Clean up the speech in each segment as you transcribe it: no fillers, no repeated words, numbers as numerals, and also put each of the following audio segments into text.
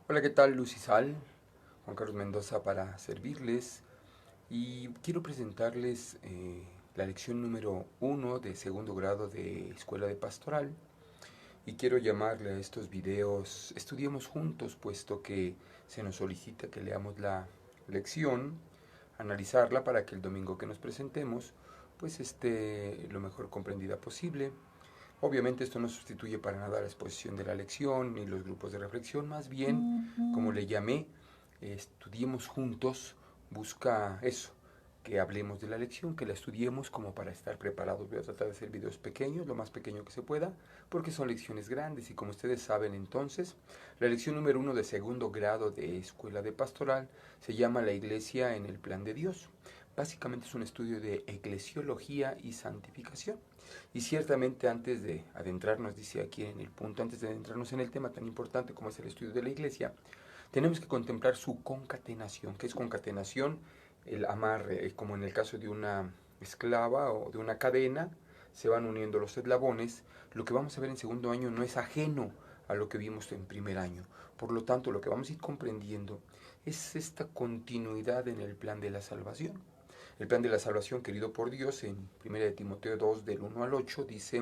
Hola, ¿qué tal? Luz y Sal, Juan Carlos Mendoza para servirles y quiero presentarles la lección número 1 de segundo grado de Escuela de Pastoral y quiero llamarle a estos videos Estudiemos juntos, puesto que se nos solicita que leamos la lección, analizarla para que el domingo que nos presentemos pues esté lo mejor comprendida posible. Obviamente esto no sustituye para nada la exposición de la lección ni los grupos de reflexión, más bien, como le llamé, estudiemos juntos, busca eso, que hablemos de la lección, que la estudiemos como para estar preparados. Voy a tratar de hacer videos pequeños, lo más pequeño que se pueda, porque son lecciones grandes y como ustedes saben entonces, la lección número 1 de segundo grado de Escuela de Pastoral se llama La Iglesia en el Plan de Dios. Básicamente es un estudio de eclesiología y santificación. Y ciertamente antes de adentrarnos, dice aquí en el punto, antes de adentrarnos en el tema tan importante como es el estudio de la iglesia, tenemos que contemplar su concatenación. ¿Qué es concatenación? El amarre, como en el caso de una esclava o de una cadena, se van uniendo los eslabones. Lo que vamos a ver en segundo año no es ajeno a lo que vimos en primer año. Por lo tanto, lo que vamos a ir comprendiendo es esta continuidad en el plan de la salvación. El plan de la salvación querido por Dios en 1 de Timoteo 2 del 1 al 8 dice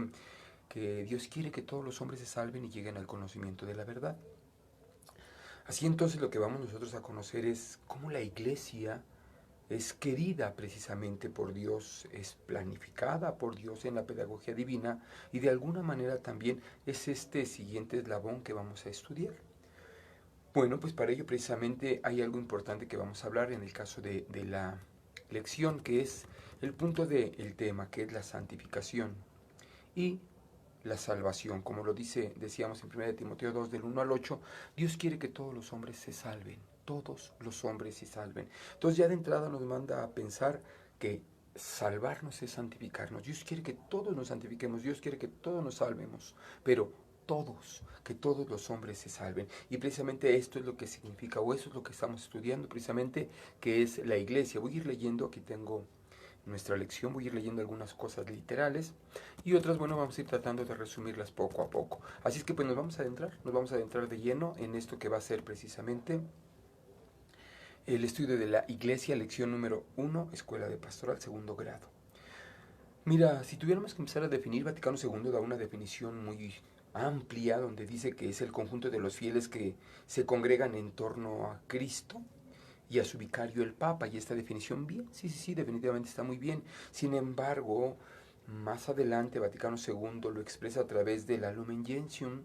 que Dios quiere que todos los hombres se salven y lleguen al conocimiento de la verdad. Así entonces lo que vamos nosotros a conocer es cómo la iglesia es querida precisamente por Dios, es planificada por Dios en la pedagogía divina y de alguna manera también es este siguiente eslabón que vamos a estudiar. Bueno, pues para ello precisamente hay algo importante que vamos a hablar en el caso de la lección, que es el punto del tema, que es la santificación y la salvación. Como lo decíamos en 1 Timoteo 2 del 1 al 8, Dios quiere que todos los hombres se salven, todos los hombres se salven. Entonces ya de entrada nos manda a pensar que salvarnos es santificarnos. Dios quiere que todos nos santifiquemos, Dios quiere que todos nos salvemos, pero todos, que todos los hombres se salven. Y precisamente esto es lo que significa, o eso es lo que estamos estudiando precisamente, que es la iglesia. Voy a ir leyendo, aquí tengo nuestra lección, voy a ir leyendo algunas cosas literales y otras, bueno, vamos a ir tratando de resumirlas poco a poco. Así es que pues nos vamos a adentrar de lleno en esto que va a ser precisamente el estudio de la iglesia, lección número 1, Escuela de Pastoral, segundo grado. Mira, si tuviéramos que empezar a definir, Vaticano II da una definición muy amplia donde dice que es el conjunto de los fieles que se congregan en torno a Cristo y a su vicario el Papa. Y esta definición, bien, sí, sí, sí, definitivamente está muy bien. Sin embargo, más adelante Vaticano II lo expresa a través de la Lumen Gentium,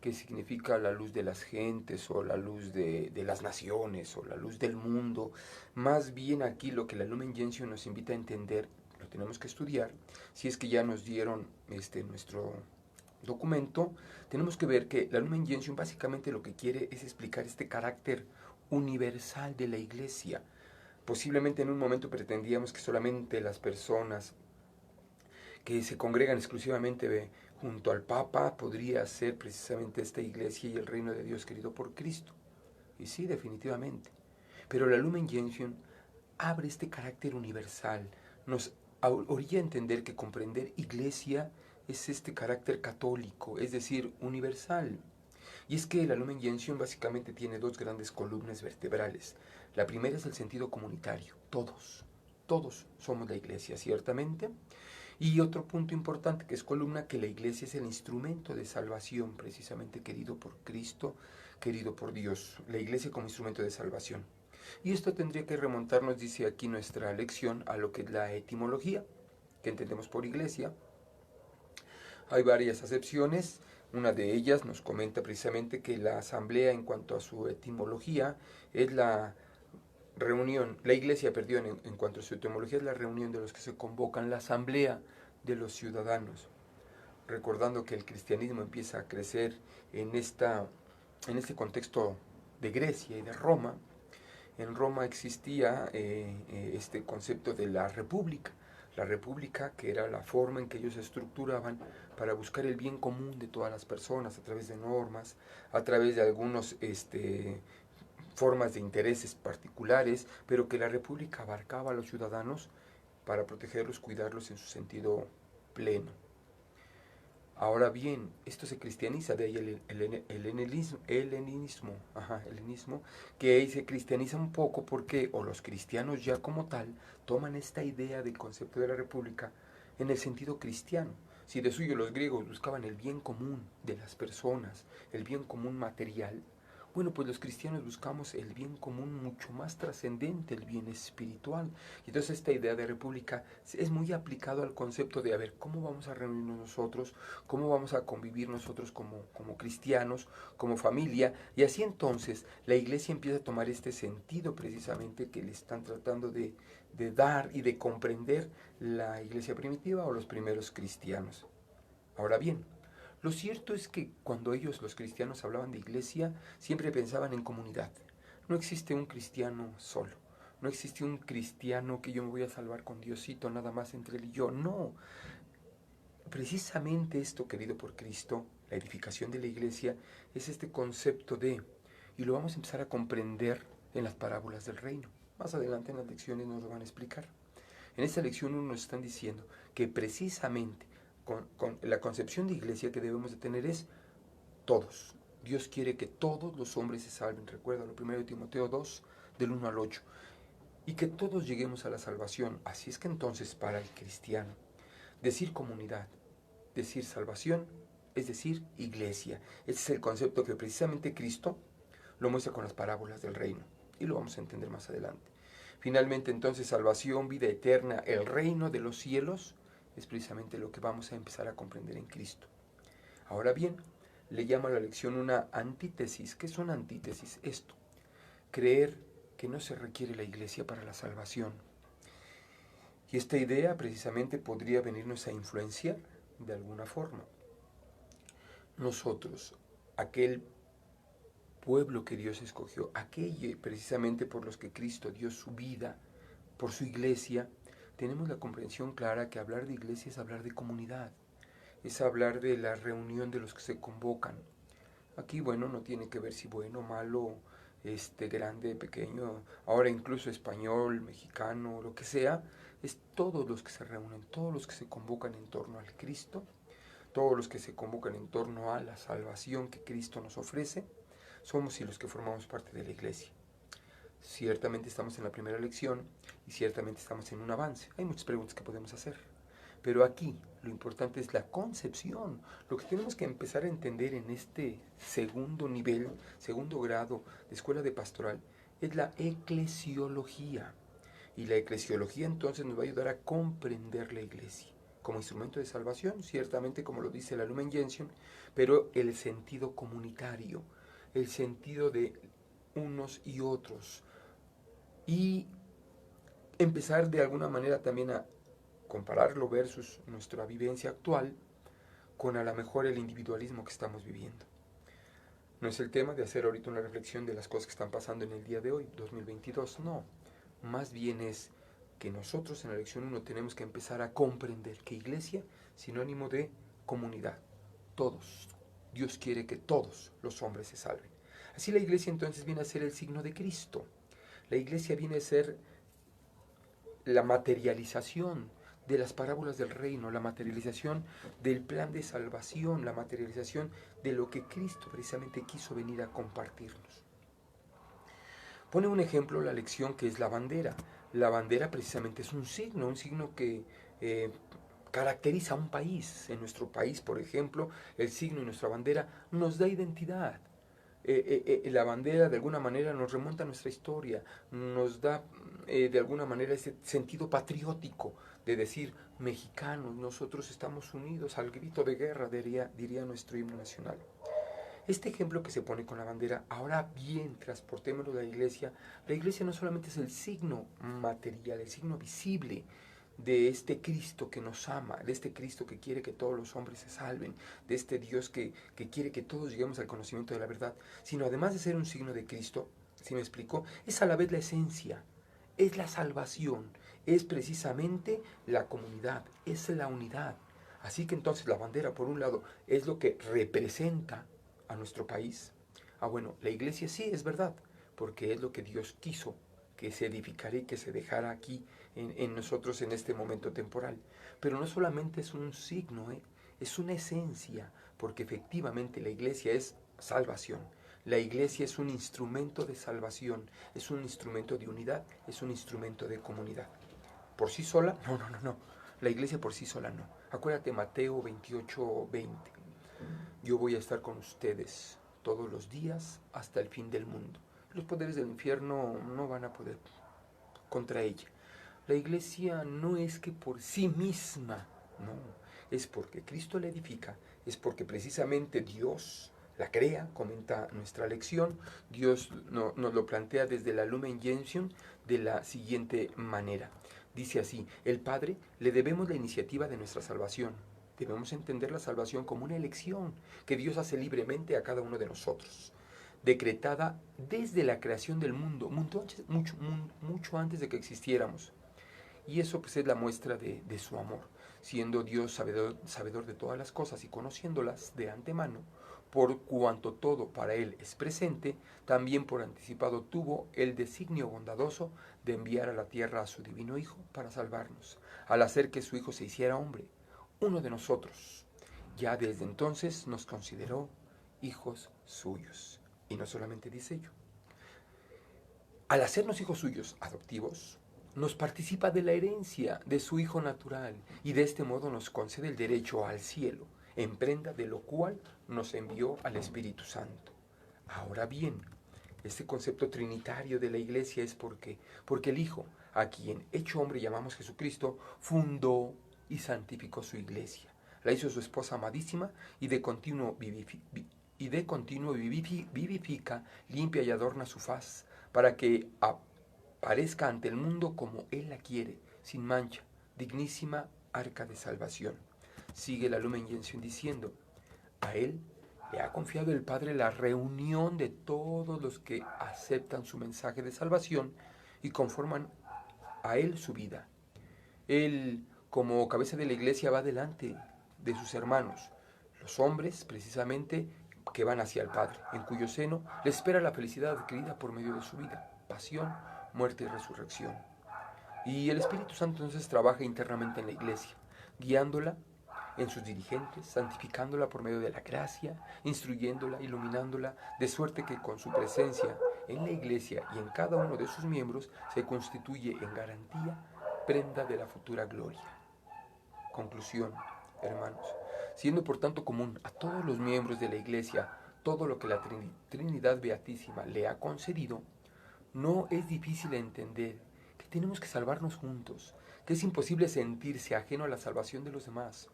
que significa la luz de las gentes o la luz de las naciones o la luz del mundo. Más bien aquí lo que la Lumen Gentium nos invita a entender, lo tenemos que estudiar, si es que ya nos dieron nuestro documento, tenemos que ver que la Lumen Gentium básicamente lo que quiere es explicar este carácter universal de la iglesia. Posiblemente en un momento pretendíamos que solamente las personas que se congregan exclusivamente junto al Papa podría ser precisamente esta iglesia y el reino de Dios querido por Cristo. Y sí, definitivamente. Pero la Lumen Gentium abre este carácter universal, nos orilla a entender que comprender iglesia es este carácter católico, es decir, universal. Y es que la Lumen Gentium básicamente tiene dos grandes columnas vertebrales. La primera es el sentido comunitario, todos somos la iglesia, ciertamente. Y otro punto importante que es columna, que la iglesia es el instrumento de salvación, precisamente querido por Cristo, querido por Dios, la iglesia como instrumento de salvación. Y esto tendría que remontarnos, dice aquí nuestra lección, a lo que es la etimología, que entendemos por iglesia. Hay varias acepciones, una de ellas nos comenta precisamente que la asamblea en cuanto a su etimología es la reunión, la iglesia, perdón, en cuanto a su etimología es la reunión de los que se convocan, la asamblea de los ciudadanos. Recordando que el cristianismo empieza a crecer en este contexto de Grecia y de Roma. En Roma existía este concepto de la república que era la forma en que ellos se estructuraban para buscar el bien común de todas las personas a través de normas, a través de algunos formas de intereses particulares, pero que la república abarcaba a los ciudadanos para protegerlos, cuidarlos en su sentido pleno. Ahora bien, esto se cristianiza, de ahí el helenismo, que ahí se cristianiza un poco porque, o los cristianos ya como tal, toman esta idea del concepto de la república en el sentido cristiano. Si de suyo los griegos buscaban el bien común de las personas, el bien común material, bueno, pues los cristianos buscamos el bien común mucho más trascendente, el bien espiritual. Y entonces esta idea de república es muy aplicado al concepto de, a ver, ¿cómo vamos a reunirnos nosotros? ¿Cómo vamos a convivir nosotros como cristianos, como familia? Y así entonces la iglesia empieza a tomar este sentido precisamente que le están tratando de dar y de comprender la iglesia primitiva o los primeros cristianos. Ahora bien, lo cierto es que cuando ellos, los cristianos, hablaban de iglesia, siempre pensaban en comunidad. No existe un cristiano solo. No existe un cristiano que yo me voy a salvar con Diosito nada más entre él y yo. No. Precisamente esto querido por Cristo, la edificación de la iglesia, es este concepto de, y lo vamos a empezar a comprender en las parábolas del reino. Más adelante en las lecciones nos lo van a explicar. En esta lección nos están diciendo que precisamente con la concepción de iglesia que debemos de tener es todos. Dios quiere que todos los hombres se salven. Recuerda lo primero de Timoteo 2, del 1 al 8. Y que todos lleguemos a la salvación. Así es que entonces para el cristiano, decir comunidad, decir salvación, es decir, iglesia. Ese es el concepto que precisamente Cristo lo muestra con las parábolas del reino. Y lo vamos a entender más adelante. Finalmente entonces salvación, vida eterna, el reino de los cielos, es precisamente lo que vamos a empezar a comprender en Cristo. Ahora bien, le llama a la lección una antítesis. ¿Qué es una antítesis? Esto, creer que no se requiere la iglesia para la salvación. Y esta idea precisamente podría venirnos a influenciar de alguna forma. Nosotros, aquel pueblo que Dios escogió, aquello precisamente por los que Cristo dio su vida, por su iglesia, tenemos la comprensión clara que hablar de iglesia es hablar de comunidad, es hablar de la reunión de los que se convocan. Aquí, bueno, no tiene que ver si bueno, malo, grande, pequeño, ahora incluso español, mexicano, lo que sea, es todos los que se reúnen, todos los que se convocan en torno al Cristo, todos los que se convocan en torno a la salvación que Cristo nos ofrece, somos y los que formamos parte de la iglesia. Ciertamente estamos en la primera lección y ciertamente estamos en un avance. Hay muchas preguntas que podemos hacer. Pero aquí lo importante es la concepción. Lo que tenemos que empezar a entender en este segundo nivel, segundo grado de escuela de pastoral, es la eclesiología. Y la eclesiología entonces nos va a ayudar a comprender la iglesia como instrumento de salvación, ciertamente como lo dice la Lumen Gentium, pero el sentido comunitario, el sentido de unos y otros. Y empezar de alguna manera también a compararlo versus nuestra vivencia actual con a lo mejor el individualismo que estamos viviendo. No es el tema de hacer ahorita una reflexión de las cosas que están pasando en el día de hoy, 2022, no. Más bien es que nosotros en la lección 1 tenemos que empezar a comprender que iglesia es sinónimo de comunidad. Todos. Dios quiere que todos los hombres se salven. Así la iglesia entonces viene a ser el signo de Cristo. La iglesia viene a ser la materialización de las parábolas del reino, la materialización del plan de salvación, la materialización de lo que Cristo precisamente quiso venir a compartirnos. Pone un ejemplo la lección que es la bandera. La bandera precisamente es un signo que caracteriza a un país. En nuestro país, por ejemplo, el signo de nuestra bandera nos da identidad. La bandera de alguna manera nos remonta a nuestra historia, nos da de alguna manera ese sentido patriótico de decir, mexicanos, nosotros estamos unidos al grito de guerra, diría nuestro himno nacional. Este ejemplo que se pone con la bandera, ahora bien, transportémoslo a la iglesia no solamente es el signo material, el signo visible de este Cristo que nos ama, de este Cristo que quiere que todos los hombres se salven, de este Dios que quiere que todos lleguemos al conocimiento de la verdad, sino además de ser un signo de Cristo, ¿sí me explico? Es a la vez la esencia, es la salvación, es precisamente la comunidad, es la unidad. Así que entonces la bandera, por un lado, es lo que representa a nuestro país. Ah, bueno, la iglesia sí es verdad, porque es lo que Dios quiso que se edificara y que se dejara aquí en nosotros en este momento temporal. Pero no solamente es un signo, es una esencia, porque efectivamente la iglesia es salvación. La iglesia es un instrumento de salvación, es un instrumento de unidad, es un instrumento de comunidad. ¿Por sí sola? No, no, no, no. La iglesia por sí sola no. Acuérdate Mateo 28:20. Yo voy a estar con ustedes todos los días hasta el fin del mundo. Los poderes del infierno no van a poder contra ella. La iglesia no es que por sí misma, no, es porque Cristo la edifica, es porque precisamente Dios la crea, comenta nuestra lección. Dios nos lo plantea desde la Lumen Gentium de la siguiente manera. Dice así: el Padre le debemos la iniciativa de nuestra salvación. Debemos entender la salvación como una elección que Dios hace libremente a cada uno de nosotros, decretada desde la creación del mundo, mucho antes de que existiéramos. Y eso pues es la muestra de su amor, siendo Dios sabedor de todas las cosas y conociéndolas de antemano, por cuanto todo para Él es presente, también por anticipado tuvo el designio bondadoso de enviar a la tierra a su divino Hijo para salvarnos, al hacer que su Hijo se hiciera hombre, uno de nosotros. Ya desde entonces nos consideró hijos suyos. Y no solamente dice ello. Al hacernos hijos suyos adoptivos, nos participa de la herencia de su Hijo natural y de este modo nos concede el derecho al cielo, en prenda de lo cual nos envió al Espíritu Santo. Ahora bien, este concepto trinitario de la iglesia es porque el Hijo, a quien hecho hombre llamamos Jesucristo, fundó y santificó su iglesia. La hizo su esposa amadísima y de continuo vivifica, limpia y adorna su faz, para que aparezca ante el mundo como Él la quiere, sin mancha, dignísima arca de salvación. Sigue la Lumen Gentium diciendo: a Él le ha confiado el Padre la reunión de todos los que aceptan su mensaje de salvación y conforman a Él su vida. Él, como cabeza de la iglesia, va delante de sus hermanos, los hombres, precisamente, que van hacia el Padre, en cuyo seno le espera la felicidad adquirida por medio de su vida, pasión, muerte y resurrección. Y el Espíritu Santo entonces trabaja internamente en la iglesia, guiándola en sus dirigentes, santificándola por medio de la gracia, instruyéndola, iluminándola, de suerte que con su presencia en la iglesia y en cada uno de sus miembros se constituye en garantía prenda de la futura gloria. Conclusión, hermanos, siendo por tanto común a todos los miembros de la iglesia todo lo que la Trinidad Beatísima le ha concedido, no es difícil entender que tenemos que salvarnos juntos, que es imposible sentirse ajeno a la salvación de los demás,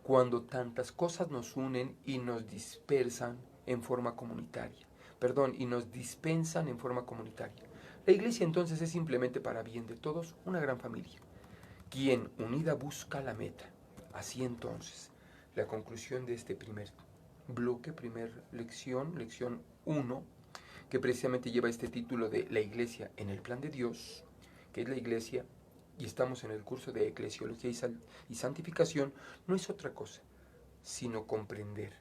cuando tantas cosas nos unen y nos dispersan en forma comunitaria. Y nos dispensan en forma comunitaria. La iglesia entonces es simplemente para bien de todos una gran familia, quien unida busca la meta. Así entonces, la conclusión de este primer bloque, lección 1, que precisamente lleva este título de La Iglesia en el plan de Dios, que es la Iglesia, y estamos en el curso de Eclesiología y Santificación, no es otra cosa, sino comprender.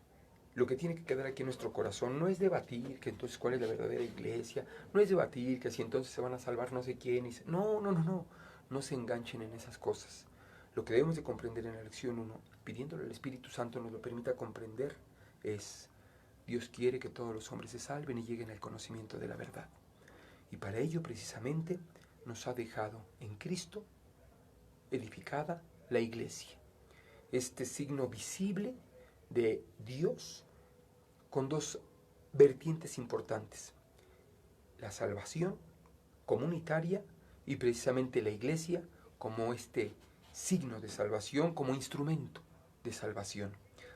Lo que tiene que quedar aquí en nuestro corazón no es debatir que entonces cuál es la verdadera iglesia, no es debatir que si entonces se van a salvar no sé quién. No se enganchen en esas cosas. Lo que debemos de comprender en la lección 1, pidiéndole al Espíritu Santo nos lo permita comprender, es: Dios quiere que todos los hombres se salven y lleguen al conocimiento de la verdad. Y para ello precisamente nos ha dejado en Cristo edificada la iglesia, este signo visible de Dios con dos vertientes importantes: la salvación comunitaria y precisamente la iglesia como este signo de salvación, como instrumento de salvación.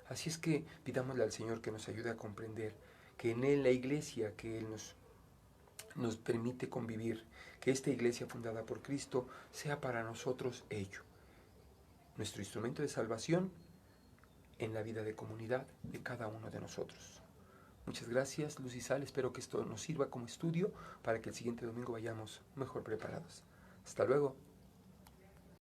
Así es que pidámosle al Señor que nos ayude a comprender que en Él, la iglesia que Él nos permite convivir, que esta iglesia fundada por Cristo sea para nosotros ello, nuestro instrumento de salvación en la vida de comunidad de cada uno de nosotros. Muchas gracias, Luz y Sal. Espero que esto nos sirva como estudio para que el siguiente domingo vayamos mejor preparados. Hasta luego.